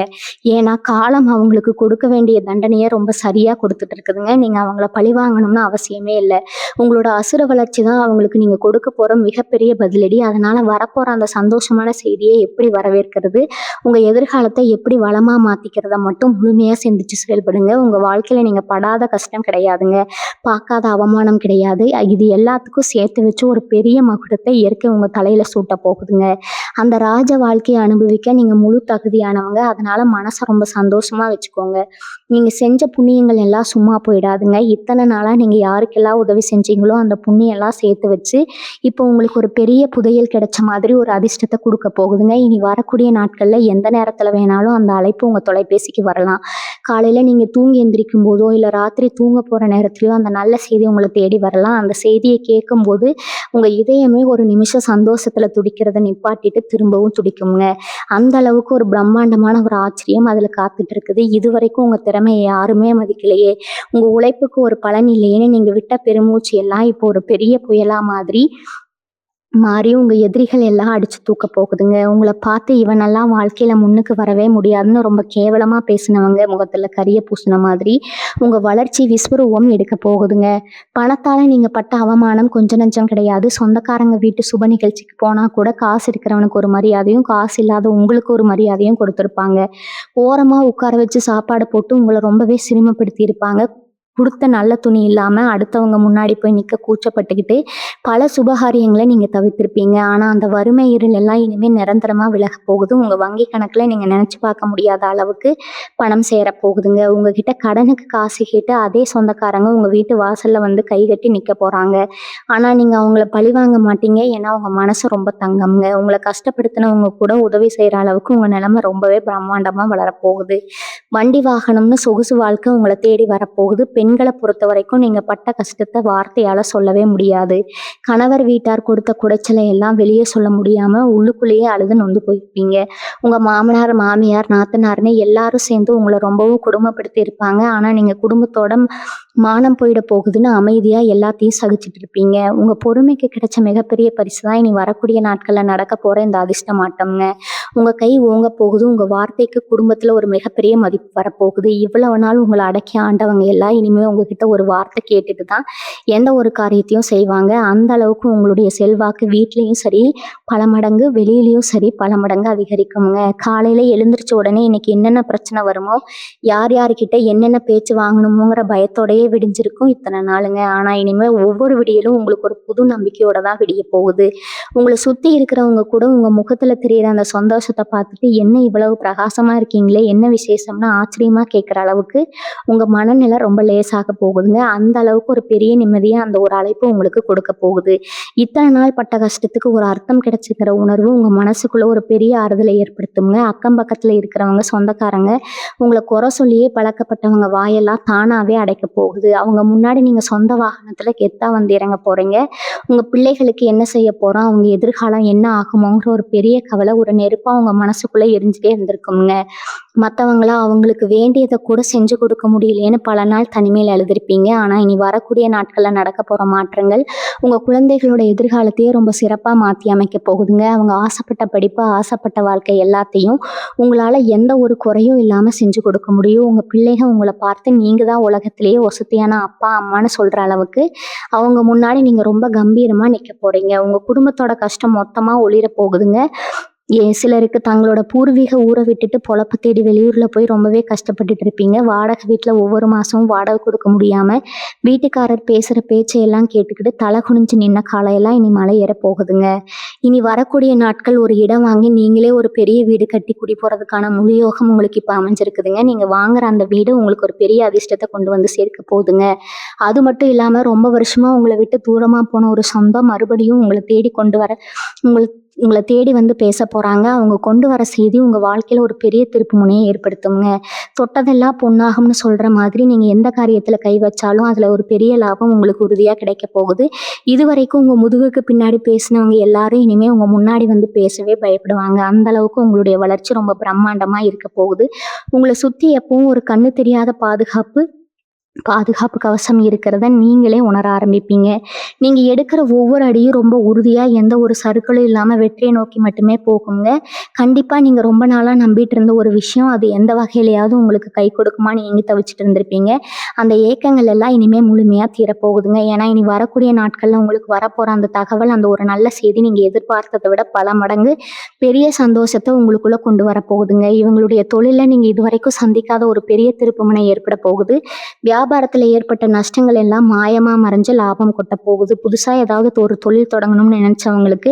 ஏன்னா காலம் அவங்களுக்கு கொடுக்க வேண்டிய தண்டனையை ரொம்ப சரியா கொடுத்துட்டு இருக்குதுங்க. நீங்க அவங்கள பழி வாங்கணும்னு அவசியமே இல்லை. உங்களோட அசுர வளர்ச்சி தான் அவங்களுக்கு நீங்க கொடுக்க போற மிகப்பெரிய பதிலடி. அதனால வரப்போற அந்த சந்தோஷமான செய்தியை எப்படி வரவேற்கிறது, உங்க எதிர்காலத்தை எப்படி வளமா மாத்திக்கிறத மட்டும் முழுமையா சிந்திச்சு செயல்படுங்க. உங்க வாழ்க்கையில நீங்க படாத கஷ்டம் கிடையாதுங்க, பார்க்காத அவமானம் கிடையாது. இது எல்லாத்துக்கும் சேர்த்து வச்சு ஒரு பெரிய மகுடத்தை இயற்கை உங்க தலையில சூட்ட போகுதுங்க. அந்த ராஜ வாழ்க்கையை அனுபவிக்க நீங்க முழு தகுதியானவங்க. அதனால மனசை ரொம்ப சந்தோஷமா வச்சுக்கோங்க. நீங்க செஞ்ச புண்ணியங்கள் எல்லாம் சும்மா போயிடாதுங்க. இத்தனை நாளா நீங்க யாருக்கெல்லாம் உதவி செஞ்சீங்களோ அந்த புண்ணியம் எல்லாம் சேர்த்து வச்சு இப்போ உங்களுக்கு ஒரு பெரிய புதையல் கிடைச்ச மாதிரி ஒரு அதிர்ஷ்டத்தை கொடுக்க போகுதுங்க. இனி வரக்கூடிய நாட்கள்ல எந்த நேரத்துல வேணாலும் அந்த அழைப்பு உங்க தொலைபேசிக்கு வரலாம். காலையில நீங்க தூங்கி எந்திரிக்கும் போதோ இல்ல ராத்திரி தூங்க போற நேரத்திலயோ அந்த நல்ல செய்தி உங்களை தேடி வரலாம். அந்த செய்தியை கேட்கும் போது உங்க இதயமே ஒரு நிமிஷம் சந்தோஷத்துல துடிக்கிறத நிப்பாட்டிட்டு திரும்பவும் துடிக்குங்க. அந்த அளவுக்கு ஒரு பிரம்மாண்டமான ஒரு ஆச்சரியம் அதுல காத்துட்டு இருக்குது. இதுவரைக்கும் உங்க திறமையை யாருமே மதிக்கலையே, உங்க உழைப்புக்கு ஒரு பலன் இல்லையேன்னு நீங்க விட்ட பெருமூச்சு எல்லாம் இப்போ ஒரு பெரிய புயலா மாறி உங்க எதிரிகள் எல்லாம் அடிச்சு தூக்க போகுதுங்க. உங்களை பார்த்து இவனெல்லாம் வாழ்க்கையில முன்னுக்கு வரவே முடியாதுன்னு ரொம்ப கேவலமா பேசினவங்க முகத்துல கரிய பூசின மாதிரி உங்க வளர்ச்சி விஸ்வரூபம் எடுக்க போகுதுங்க. பணத்தால நீங்க பட்ட அவமானம் கொஞ்ச நஞ்சம் கிடையாது. சொந்தக்காரங்க வீட்டு சுப நிகழ்ச்சிக்கு போனா கூட காசு இருக்கிறவனுக்கு ஒரு மரியாதையும் காசு இல்லாத உங்களுக்கு ஒரு மரியாதையும் கொடுத்துருப்பாங்க. ஓரமா உட்கார வச்சு சாப்பாடு போட்டு உங்களை ரொம்பவே சிரமப்படுத்தி இருப்பாங்க. கொடுத்த நல்ல துணி இல்லாம அடுத்தவங்க முன்னாடி போய் நிக்க கூச்சப்பட்டுக்கிட்டு பல சுபகாரியங்களை நீங்க தவிர்த்திருப்பீங்க. ஆனா அந்த வறுமை இருள் எல்லாம் இனிமே நிரந்தரமா விலக போகுது. உங்க வங்கி கணக்குல நீங்க நினைச்சு பார்க்க முடியாத அளவுக்கு பணம் சேர போகுதுங்க. உங்ககிட்ட கடனுக்கு காசு கேட்டு அதே சொந்தக்காரங்க உங்க வீட்டு வாசல்ல வந்து கை கட்டி நிக்க போறாங்க. ஆனா நீங்க அவங்கள பழி வாங்க மாட்டீங்க. ஏன்னா உங்க மனசு ரொம்ப தங்கம்ங்க. உங்களை கஷ்டப்படுத்தினவங்க கூட உதவி செய்யற அளவுக்கு உங்க நிலைமை ரொம்பவே பிரம்மாண்டமா வளரப்போகுது. வண்டி வாகனம்னு சொகுசு வாழ்க்கை உங்களை தேடி வரப்போகுது. பெண்களை பொறுத்த வரைக்கும் நீங்க பட்ட கஷ்டத்தை வார்த்தையால சொல்லவே முடியாது. கணவர் வீட்டார் கொடுத்த குடைச்சலை எல்லாம் வெளியே சொல்ல முடியாம உள்ளுக்குள்ளேயே அழுது நொந்து போயிருப்பீங்க. உங்க மாமனார் மாமியார் நாத்தனார்னு எல்லாரும் சேர்ந்து உங்களை ரொம்பவும் கொடுமைப்படுத்தி இருப்பாங்க. ஆனா நீங்க குடும்பத்தோட மானம் போயிட போகுதுன்னு அமைதியா எல்லாத்தையும் சகிச்சுட்டு இருப்பீங்க. உங்க பொறுமைக்கு கிடைச்ச மிகப்பெரிய பரிசு தான் இனி வரக்கூடிய நாட்கள்ல நடக்க போற இந்த அதிர்ஷ்டமாட்டம்ங்க. உங்க கை ஓங்க போகுது. உங்க வார்த்தைக்கு குடும்பத்துல ஒரு மிகப்பெரிய மதிப்பு வரப்போகுது. இவ்வளவு நாள் உங்களை அடக்கி ஆண்டவங்க எல்லாம் இனிமே இனிமே உங்ககிட்ட ஒரு வார்த்தை கேட்டுட்டு தான் எந்த ஒரு காரியத்தையும் செய்வாங்க. அந்த அளவுக்கு உங்களுடைய செல்வாக்கு வீட்லயும் சரி பல மடங்கு, வெளியிலயும் சரி பல மடங்கு அதிகரிக்குங்க. காலையில எழுந்திரிச்ச உடனே இன்னைக்கு என்னென்ன பிரச்சனை வருமோ, யார் யார்கிட்ட என்னென்ன பேச்சு வாங்கணுமோங்கிற பயத்தோடயே விடிஞ்சிருக்கும் இத்தனை நாளுங்க. ஆனா இனிமே ஒவ்வொரு விடியலும் உங்களுக்கு ஒரு புது நம்பிக்கையோட தான் விடிய போகுது. உங்களை சுத்தி இருக்கிறவங்க கூட உங்க முகத்துல தெரியிற அந்த சந்தோஷத்தை பார்த்துட்டு என்ன இவ்வளவு பிரகாசமா இருக்கீங்களே, என்ன விசேஷம்னு ஆச்சரியமா கேட்குற அளவுக்கு உங்க மனநிலை ரொம்ப லேசாக போகுதுங்க. அந்த அளவுக்கு ஒரு பெரிய நிம்மதியா அந்த ஒரு அழைப்பு உங்களுக்கு கொடுக்க போகுது. இத்தனை நாள் பட்ட கஷ்டத்துக்கு ஒரு அர்த்தம் கிடைச்சிக்கிற உணர்வு உங்க மனசுக்குள்ள ஒரு பெரிய ஆறுதலை ஏற்படுத்துங்க. அக்கம் பக்கத்துல இருக்கிறவங்க, சொந்தக்காரங்க, உங்களை குறை சொல்லியே பழக்கப்பட்டவங்க வாயெல்லாம் தானாவே அடைக்க போகுது. அவங்க முன்னாடி நீங்க சொந்த வாகனத்துல கெத்தா வந்து இறங்க போறீங்க. உங்க பிள்ளைகளுக்கு என்ன செய்ய போறோம், அவங்க எதிர்காலம் என்ன ஆகுமோங்கிற ஒரு பெரிய கவலை ஒரு நெருப்பா உங்க மனசுக்குள்ள எரிஞ்சுட்டே இருந்திருக்குங்க. மற்றவங்களா அவங்களுக்கு வேண்டியதை கூட செஞ்சு கொடுக்க முடியலையேன்னு பல நாள் தனிமையில் அழுதுருப்பீங்க. ஆனால் இனி வரக்கூடிய நாட்களில் நடக்க போகிற மாற்றங்கள் உங்கள் குழந்தைகளோட எதிர்காலத்தையே ரொம்ப சிறப்பாக மாற்றி அமைக்க போகுதுங்க. அவங்க ஆசைப்பட்ட படிப்பு, ஆசைப்பட்ட வாழ்க்கை எல்லாத்தையும் உங்களால் எந்த ஒரு குறையும் இல்லாமல் செஞ்சு கொடுக்க முடியும். உங்கள் பிள்ளைங்க உங்களை பார்த்து நீங்கள் தான் உலகத்திலேயே வசதியான அப்பா அம்மான்னு சொல்கிற அளவுக்கு அவங்க முன்னாடி நீங்கள் ரொம்ப கம்பீரமாக நிற்க போகிறீங்க. உங்கள் குடும்பத்தோட கஷ்டம் மொத்தமாக ஒளிர போகுதுங்க. சிலருக்கு தங்களோட பூர்வீக ஊரை விட்டுட்டு பொழப்பு தேடி வெளியூர்ல போய் ரொம்பவே கஷ்டப்பட்டுட்டு இருப்பீங்க. வாடகை வீட்டுல ஒவ்வொரு மாசமும் வாடகை கொடுக்க முடியாம வீட்டுக்காரர் பேசுற பேச்சையெல்லாம் கேட்டுக்கிட்டு தலை குனிஞ்சு நின்ன காலையெல்லாம் இனி மலை ஏற போகுதுங்க. இனி வரக்கூடிய நாட்கள் ஒரு இடம் வாங்கி நீங்களே ஒரு பெரிய வீடு கட்டி குடி போறதுக்கான முழு யோகம் உங்களுக்கு இப்ப அமைஞ்சிருக்குதுங்க. நீங்க வாங்குற அந்த வீடு உங்களுக்கு ஒரு பெரிய அதிர்ஷ்டத்தை கொண்டு வந்து சேர்க்க போகுதுங்க. அது மட்டும் இல்லாம ரொம்ப வருஷமா உங்களை விட்டு தூரமா போன ஒரு சொந்தம் மறுபடியும் உங்களை தேடி கொண்டு வர உங்களை தேடி வந்து பேச போறாங்க. அவங்க கொண்டு வர செய்தி உங்க வாழ்க்கையில ஒரு பெரிய திருப்பு முனையை ஏற்படுத்துங்க. தொட்டதெல்லாம் பொன்னாகும்னு சொல்ற மாதிரி நீங்க எந்த காரியத்துல கை வச்சாலும் அதுல ஒரு பெரிய லாபம் உங்களுக்கு உறுதியா கிடைக்க போகுது. இதுவரைக்கும் உங்க முதுகுக்கு பின்னாடி பேசினவங்க எல்லாரும் இனிமே உங்க முன்னாடி வந்து பேசவே பயப்படுவாங்க. அந்த அளவுக்கு உங்களுடைய வளர்ச்சி ரொம்ப பிரம்மாண்டமா இருக்க போகுது. உங்களை சுத்தி எப்பவும் ஒரு கண்ணு தெரியாத பாதுகாப்பு கவசம் இருக்கிறத நீங்களே உணர ஆரம்பிப்பீங்க. நீங்க எடுக்கிற ஒவ்வொரு அடியும் ரொம்ப உறுதியா எந்த ஒரு சறுக்கலும் இல்லாம வெற்றியை நோக்கி மட்டுமே போகுங்க. கண்டிப்பா நீங்க ரொம்ப நாளா நம்பிட்டு இருந்த ஒரு விஷயம் அது எந்த வகையிலையாவது உங்களுக்கு கை கொடுக்குமான்னு ஏங்கி தவிச்சிட்டு இருந்திருப்பீங்க. அந்த ஏக்கங்கள் எல்லாம் இனிமே முழுமையா தீரப்போகுதுங்க. ஏன்னா இனி வரக்கூடிய நாட்கள்ல உங்களுக்கு வரப்போற அந்த தகவல், அந்த ஒரு நல்ல செய்தி நீங்க எதிர்பார்த்ததை விட பல மடங்கு பெரிய சந்தோஷத்தை உங்களுக்குள்ள கொண்டு வரப்போகுதுங்க. இவங்களுடைய தொழில நீங்க இதுவரைக்கும் சந்திக்காத ஒரு பெரிய திருப்புமுனை ஏற்பட போகுது. வியாபாரத்துல ஏற்பட்ட நஷ்டங்கள் எல்லாம் மாயமா மறைஞ்சு லாபம் கொட்ட போகுது. புதுசா ஏதாவது ஒரு தொழில் தொடங்கணும்னு நினைச்சவங்களுக்கு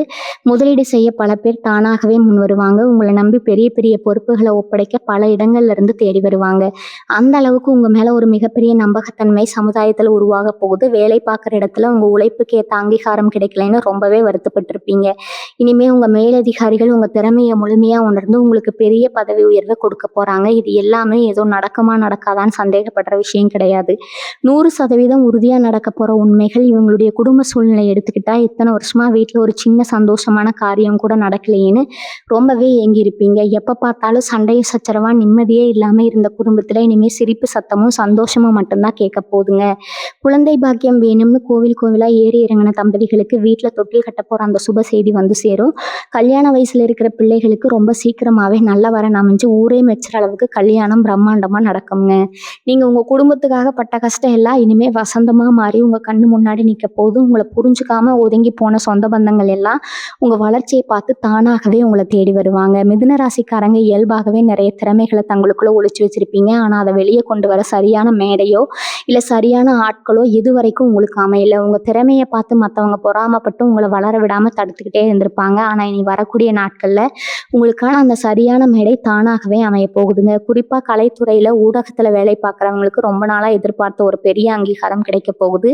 முதலீடு செய்ய பல பேர் தானாகவே முன் வருவாங்க. உங்களை நம்பி பெரிய பெரிய பொறுப்புகளை ஒப்படைக்க பல இடங்கள்ல இருந்து தேடி வருவாங்க. அந்த அளவுக்கு உங்க மேல ஒரு மிகப்பெரிய நம்பகத்தன்மை சமுதாயத்துல உருவாக போகுது. வேலை பார்க்குற இடத்துல உங்க உழைப்புக்கு ஏற்ற அங்கீகாரம் கிடைக்கலன்னு ரொம்பவே வருத்தப்பட்டிருப்பீங்க. இனிமே உங்க மேலதிகாரிகள் உங்க திறமையை முழுமையா உணர்ந்து உங்களுக்கு பெரிய பதவி உயர்வை கொடுக்க போறாங்க. இது எல்லாமே ஏதோ நடக்குமா நடக்காதான்னு சந்தேகப்படுற விஷயம் கிடையாது. 100% உறுதியா நடக்க போற உண்மைகள். இவங்களுடைய குடும்ப சூழ்நிலை எடுத்துக்கிட்டா இத்தனை வருஷமா வீட்டுல ஒரு சின்ன சந்தோஷமான காரியம் கூட நடக்கலையேன்னு ரொம்பவே ஏங்கி இருப்பீங்க. எப்ப பார்த்தாலும் சண்டையும் சச்சரவா நிம்மதியே இல்லாம இருந்த குடும்பத்துல இனிமே சிரிப்பு சத்தமும் சந்தோஷமும் மட்டும்தான் கேட்க போகுதுங்க. குழந்தை பாக்கியம் வேணும்னு கோவிலா ஏறி இறங்கின தம்பதிகளுக்கு வீட்டுல தொட்டில் கட்ட போற அந்த சுப செய்தி வந்து சேரும். கல்யாண வயசுல இருக்கிற பிள்ளைகளுக்கு ரொம்ப சீக்கிரமாவே நல்ல வரன் அமைஞ்சு ஊரே மெச்சுற அளவுக்கு கல்யாணம் பிரம்மாண்டமா நடக்குங்க. நீங்க உங்க குடும்பத்துக்காக பட்ட கஷ்டம் எல்லாம் இனிமே வசந்தமா மாறி உங்க கண்ணு முன்னாடி நிக்க போது. உங்களை புரிஞ்சுக்காம ஒதுங்கி போன சொந்த பந்தங்கள் எல்லாம் உங்க வளர்ச்சியை பார்த்து தானாகவே உங்களை தேடி வருவாங்க. மிதுன ராசிக்காரங்க இயல்பாகவே நிறைய திறமைகளை தங்களுக்குள்ள ஒளிச்சு வச்சிருப்பீங்க. ஆனா அதை வெளியே கொண்டு வர சரியான மேடையோ இல்ல சரியான ஆட்களோ இது வரைக்கும் உங்களுக்கு அமையல. உங்க திறமையை பார்த்து மற்றவங்க பொறாமப்பட்டு உங்களை வளர விடாம தடுத்துக்கிட்டே இருந்திருப்பாங்க. ஆனா இனி வரக்கூடிய நாட்கள்ல உங்களுக்கான அந்த சரியான மேடை தானாகவே அமைய போகுதுங்க. குறிப்பா கலைத்துறையில ஊடகத்துல வேலை பார்க்குறவங்களுக்கு ரொம்ப நாளா எதிர்பார்த்த ஒரு பெரிய அங்கீகாரம் கிடைக்க போகுது.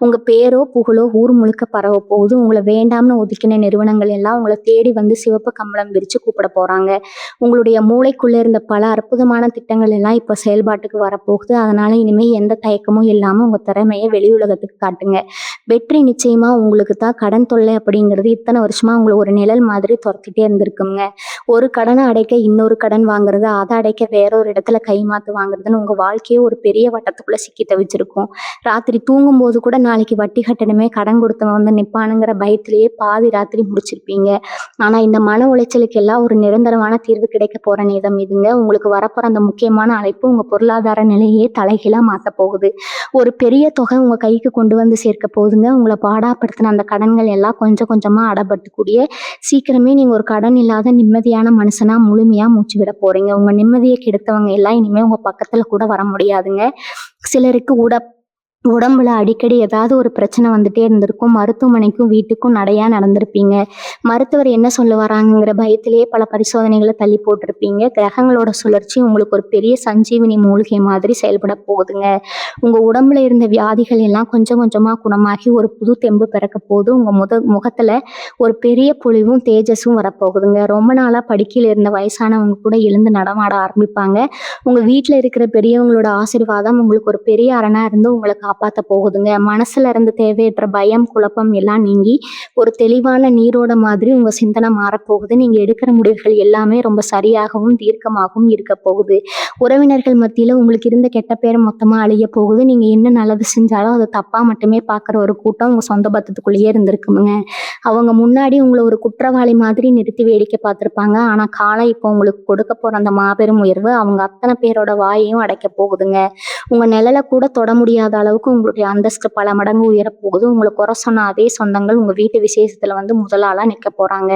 உங்க பேரோ புகழோ ஊர் முழுக்க பரவ போகுது. உங்களை வேண்டாம்னு ஒதுக்கின நிறுவனங்கள் எல்லாம் உங்களை தேடி வந்து சிவப்பு கம்பளம் விரிச்சு கூப்பிட போறாங்க. உங்களுடைய மூளைக்குள்ள இருந்த பல அற்புதமான திட்டங்கள் எல்லாம் இப்ப செயல்பாட்டுக்கு வரப்போகுது. அதனால இனிமே எந்த தயக்கமும் இல்லாம உங்க திறமையை வெளி உலகத்துக்கு காட்டுங்க. வெற்றி நிச்சயமா உங்களுக்கு தான். கடன் தொல்லை அப்படிங்கிறது இத்தனை வருஷமா உங்களை ஒரு நிழல் மாதிரி துரத்திட்டே இருந்திருக்குங்க. ஒரு கடனை அடைக்க இன்னொரு கடன் வாங்குறது, அதை அடைக்க வேறொரு இடத்துல கைமாத்து வாங்குறதுன்னு உங்க வாழ்க்கையை ஒரு பெரிய வட்டத்துக்குள்ள பிரச்சனைகளுக்குள்ள சிக்கி தவிச்சிருக்கும். ராத்திரி தூங்கும்போது கூட நாளைக்கு வட்டி கட்டணுமே, கடன் கொடுத்தவன் வந்து நிப்பானுங்கிற பயத்திலேயே பாதி ராத்திரி முடிச்சிருப்பீங்க. ஆனா இந்த மன உளைச்சலுக்கு எல்லாம் ஒரு நிரந்தரமான தீர்வு கிடைக்க போற நேரம் இதுங்க. உங்களுக்கு வரப்போற அந்த முக்கியமான அழைப்பு உங்க பொருளாதார நிலையே தலைகீழா மாத்த போகுது. ஒரு பெரிய தொகை உங்க கைக்கு கொண்டு வந்து சேர்க்க போகுதுங்க. உங்களை பாடாப்படுத்தின அந்த கடன்கள் எல்லாம் கொஞ்சம் கொஞ்சமா அடப்பட்டுக்கூடிய சீக்கிரமே நீங்க ஒரு கடன் இல்லாத நிம்மதியான மனுஷனா முழுமையா மூச்சு விட போறீங்க. உங்க நிம்மதியை கெடுத்தவங்க எல்லாம் இனிமே உங்க பக்கத்துல கூட வர முடியாதுங்க. சிலருக்கு உடம்புல அடிக்கடி ஏதாவது ஒரு பிரச்சனை வந்துட்டே இருந்திருக்கும். மருத்துவமனைக்கும் வீட்டுக்கும் நடையா நடந்திருப்பீங்க. மருத்துவர் என்ன சொல்ல வராங்கங்கிற பயத்திலேயே பல பரிசோதனைகளை தள்ளி போட்டிருப்பீங்க. கிரகங்களோட சுழற்சி உங்களுக்கு ஒரு பெரிய சஞ்சீவினி மூலிகை மாதிரி செயல்பட போகுதுங்க. உங்க உடம்புல இருந்த வியாதிகள் எல்லாம் கொஞ்சம் கொஞ்சமா குணமாகி ஒரு புது தெம்பு பிறக்க போகுது. உங்க முகத்துல ஒரு பெரிய பொலிவும் தேஜஸும் வரப்போகுதுங்க. ரொம்ப நாளா படுக்கையில இருந்த வயசானவங்க கூட எழுந்து நடமாட ஆரம்பிப்பாங்க. உங்க வீட்டுல இருக்கிற பெரியவங்களோட ஆசீர்வாதம் உங்களுக்கு ஒரு பெரிய அரணா இருந்து உங்களை காப்பாத்த போகுதுங்க. மனசுல இருந்து தேவையற்ற பயம், குழப்பம் எல்லாம் நீங்கி ஒரு தெளிவான நீரோட மாதிரி உங்க சிந்தனை மாறப்போகுது. நீங்க எடுக்கிற முடிவுகள் எல்லாமே ரொம்ப சரியாகவும் தீர்க்கமாகவும் இருக்க போகுது. உறவினர்கள் மத்தியில உங்களுக்கு இருந்த கெட்ட பேர் மொத்தமா அழிய போகுது. நீங்க என்ன நல்லது செஞ்சாலும் அதை தப்பா மட்டுமே பார்க்குற ஒரு கூட்டம் உங்க சொந்த பத்தத்துக்குள்ளேயே இருந்திருக்குமுங்க. அவங்க முன்னாடி உங்களை ஒரு குற்றவாளி மாதிரி நிறுத்தி வேடிக்கை பார்த்துருப்பாங்க. ஆனா காலம் இப்போ உங்களுக்கு கொடுக்க போற அந்த மாபெரும் உயர்வு அவங்க அத்தனை பேரோட வாயையும் அடைக்க போகுதுங்க. உங்க நிழலை கூட தொட முடியாத அளவுக்கு உங்களுடைய அந்தஸ்து பல மடங்கு உயரப்போகுது. உங்களை குறை சொன்ன அதே சொந்தங்கள் உங்க வீட்டு விசேஷத்துல வந்து முதலாளா நிற்க போறாங்க.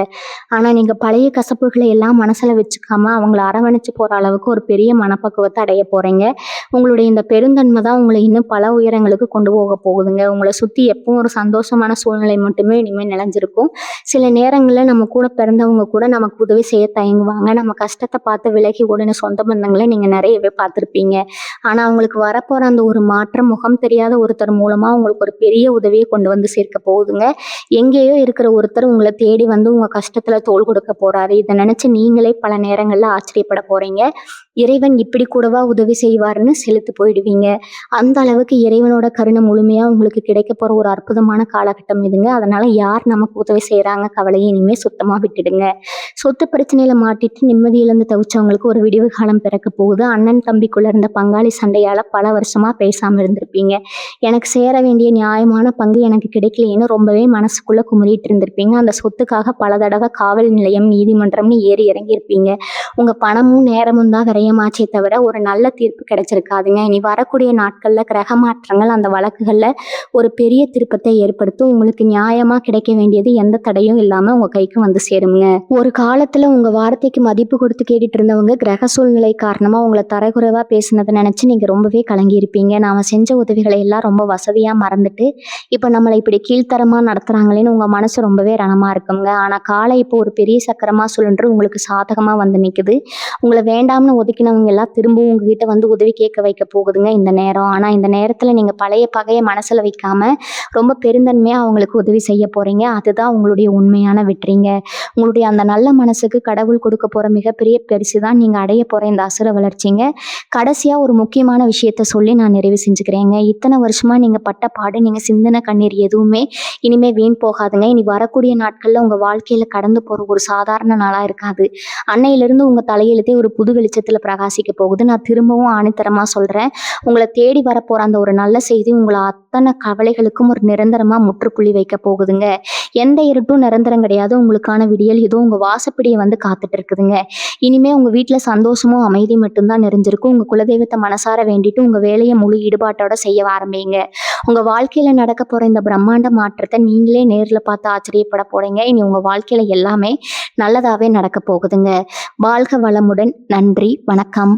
ஆனா நீங்க பழைய கசப்புகளை எல்லாம் மனசுல வச்சுக்காம அவங்கள அரவணைச்சு போற அளவுக்கு ஒரு பெரிய மனப்பக்குவத்தை அடைய போறீங்க. உங்களுடைய இந்த பெருந்தன்மை தான் உங்களை இன்னும் பல உயரங்களுக்கு கொண்டு போக போகுதுங்க. உங்களை சுத்தி எப்பவும் ஒரு சந்தோஷமான சூழ்நிலை மட்டுமே இனிமேல் நிலைஞ்சிருக்கும். சில நேரங்களில் நம்ம கூட பிறந்தவங்க கூட நமக்கு உதவி செய்ய தயங்குவாங்க. நம்ம கஷ்டத்தை பார்த்து விலகி ஓடின சொந்த பந்தங்களை நீங்க நிறையவே பார்த்துருப்பீங்க. ஆனா அவங்களுக்கு வரப்போற அந்த ஒரு மாற்றம் முகம் தெரியாத ஒருத்தர் மூலமா உங்களுக்கு ஒரு பெரிய உதவியை கொண்டு வந்து சேர்க்க போகுதுங்க. எங்கேயோ இருக்கிற ஒருத்தர் உங்களை தேடி வந்து உங்க கஷ்டத்துல தோள் கொடுக்க போறாரு. இதை நினைச்சு நீங்களே பல நேரங்கள்ல ஆச்சரியப்பட போறீங்க. இறைவன் இப்படி கூடவா உதவி செய்வாருன்னு செலுத்து போயிடுவீங்க. அந்த அளவுக்கு இறைவனோட கருணை முழுமையா உங்களுக்கு கிடைக்க போற ஒரு அற்புதமான காலகட்டம் இதுங்க. அதனால யார் நமக்கு உதவி செய்யறாங்க கவலையை இனிமே சுத்தமா விட்டுடுங்க. சொத்து பிரச்சனையில மாட்டிட்டு நிம்மதி இழந்து தவிச்சவங்களுக்கு ஒரு விடிவு காலம் பிறக்க போகுது. அண்ணன் தம்பிக்குள்ள இருந்த பங்காளி சண்டையால பல வருஷமா பேசாம இருந்திருப்பீங்க. எனக்கு சேர வேண்டிய நியாயமான பங்கு எனக்கு கிடைக்கலையேன்னு ரொம்பவே மனசுக்குள்ள குமுறிட்டு இருந்திருப்பீங்க. அந்த சொத்துக்காக பல தடவை காவல் நிலையம், நீதிமன்றம்னு ஏறி இறங்கியிருப்பீங்க. உங்க பணமும் நேரமும் தான் விரயமாச்சே தவிர ஒரு நல்ல தீர்ப்பு கிடைச்சிருக்காதுங்க. இனி வரக்கூடிய நாட்கள்ல கிரக மாற்றங்கள் அந்த வழக்குகள்ல ஒரு பெரிய திருப்பத்தை ஏற்படுத்தும். உங்களுக்கு நியாயமா கிடைக்க வேண்டியது எந்த தடையும் இல்லாம உங்க கைக்கு வந்து சேருங்க. ஒரு காலத்துல உங்க வார்த்தைக்கு மதிப்பு கொடுத்து கேட்டுட்டு இருந்தவங்க கிரக சூழ்நிலை காரணமா உங்களை தரக்குறைவா பேசினதை நினைச்சு நீங்க ரொம்பவே கலங்கி இருப்பீங்க. நாம செஞ்ச உதவிகளை எல்லாம் ரொம்ப வசதியா மறந்துட்டு இப்ப நம்மளை இப்படி கீழ்த்தரமா நடத்துறாங்களேன்னு உங்க மனசு ரொம்பவே ரணமா இருக்குங்க. ஆனா காலை இப்போ ஒரு பெரிய சக்கரமா சுழன்று உங்களுக்கு சாதகமா வந்து நிக்குது. உங்களை வேண்டாம்னு ஒதுக்கினவங்க எல்லாம் திரும்பவும் உங்ககிட்ட வந்து உதவி கேட்க வைக்க போகுதுங்க இந்த நேரம். ஆனா இந்த நேரத்துல நீங்க பழைய பகையை மனசுல வைக்காம ரொம்ப பெருந்தன்மையா அவங்களுக்கு உதவி செய்ய போறீங்க. அதுதான் உங்களுடைய உண்மையான வெற்றிங்க. உங்களுடைய அந்த நல்ல மனசுக்கு கடவுள் கொடுக்க போற மிகப்பெரிய பரிசு தான் நீங்க அடைய போற இந்த அசுர வளர்ச்சிங்க. கடைசியா ஒரு முக்கியமான விஷயத்த சொல்லி நான் நிறைவு செஞ்சுக்கிறேங்க. இத்தனை வருஷமா நீங்க பட்ட பாடு, நீங்க சிந்தின கண்ணீர் எதுவுமே இனிமே வீண் போகாதுங்க. இனி வரக்கூடிய நாட்கள்ல உங்க வாழ்க்கையில கடந்து போற ஒரு சாதாரண நாளா இருக்காது. அன்னையிலிருந்து உங்க தலையெழுத்தே ஒரு புது வெளிச்சத்துல பிரகாசிக்க போகுது. நான் திரும்பவும் ஆணித்தரமா சொல்றேன். உங்களை தேடி வரப்போற அந்த ஒரு நல்ல செய்தி உங்களை அத்தனை கவலைகளுக்கும் ஒரு நிரந்தரமா முற்றுப்புள்ளி வைக்க போகுதுங்க. எந்த இருட்டும் நிரந்தரம் கிடையாது. உங்களுக்கான விடியல் இதோ உங்க வாசப்படியை வந்து காத்துட்டு இருக்குதுங்க. இனிமே உங்க வீட்டுல சந்தோஷமும் அமைதி மட்டும்தான் நிறைஞ்சிருக்கும். உங்க குலதெய்வத்தை மனசார வேண்டிட்டு உங்க வேலையை முழு ஈடுபாட்டோட செய்ய ஆரம்பிங்க. உங்க வாழ்க்கையில நடக்க போற இந்த பிரம்மாண்ட மாற்றத்தை நீங்களே நேர்ல பார்த்து ஆச்சரியப்பட போறீங்க. இனி உங்க வாழ்க்கையில எல்லாமே நல்லதாவே நடக்க போகுதுங்க. வாழ்க வளமுடன். நன்றி, வணக்கம்.